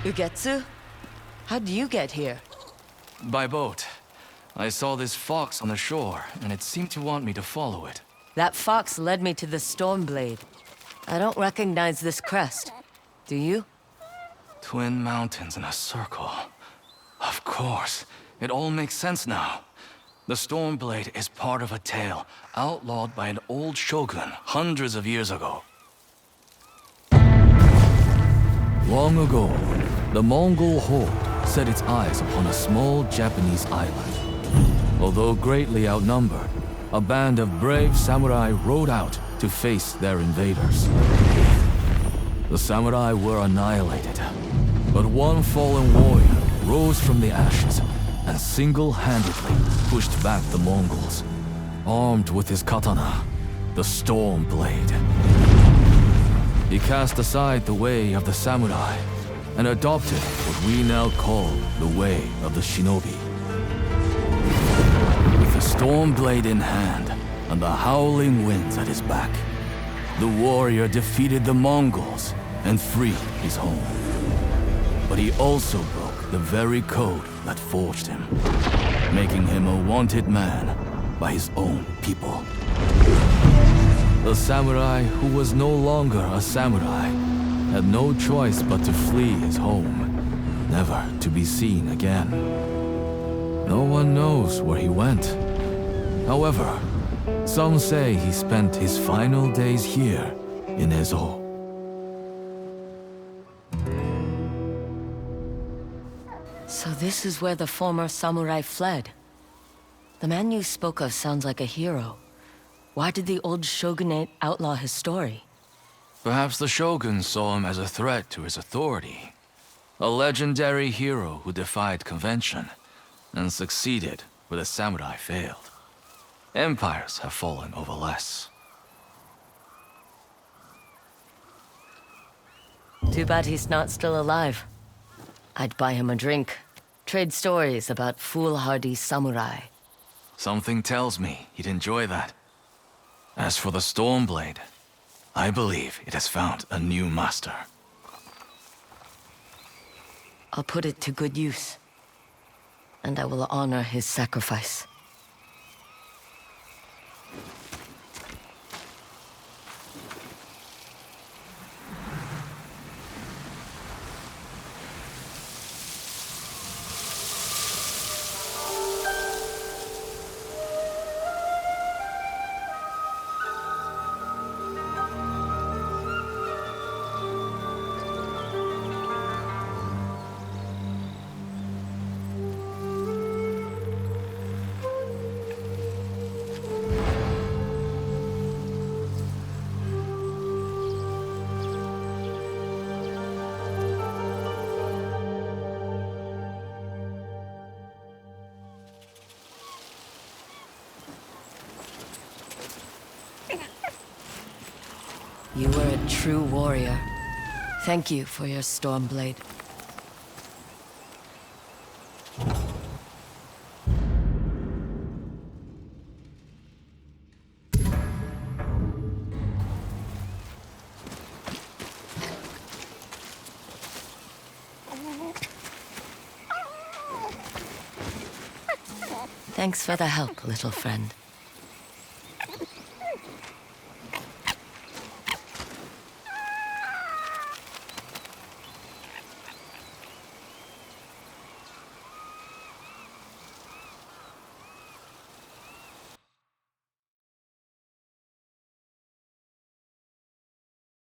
Ugetsu? How'd you get here? By boat. I saw this fox on the shore, and it seemed to want me to follow it. That fox led me to the Stormblade. I don't recognize this crest. Do you? Twin mountains in a circle. Of course. It all makes sense now. The Stormblade is part of a tale outlawed by an old shogun hundreds of years ago. Long ago, the Mongol horde set its eyes upon a small Japanese island. Although greatly outnumbered, a band of brave samurai rode out to face their invaders. The samurai were annihilated, but one fallen warrior rose from the ashes and single-handedly pushed back the Mongols, armed with his katana, the Stormblade. He cast aside the way of the samurai and adopted what we now call the way of the shinobi. With the Stormblade in hand and the howling winds at his back, the warrior defeated the Mongols and freed his home. But he also broke the very code that forged him, making him a wanted man by his own people. The samurai who was no longer a samurai had no choice but to flee his home, never to be seen again. No one knows where he went. However, some say he spent his final days here in Ezo. So this is where the former samurai fled. The man you spoke of sounds like a hero. Why did the old shogunate outlaw his story? Perhaps the shogun saw him as a threat to his authority. A legendary hero who defied convention and succeeded where the samurai failed. Empires have fallen over less. Too bad he's not still alive. I'd buy him a drink, trade stories about foolhardy samurai. Something tells me he'd enjoy that. As for the Stormblade, I believe it has found a new master. I'll put it to good use. And I will honor his sacrifice. You were a true warrior. Thank you for your Stormblade. Thanks for the help, little friend.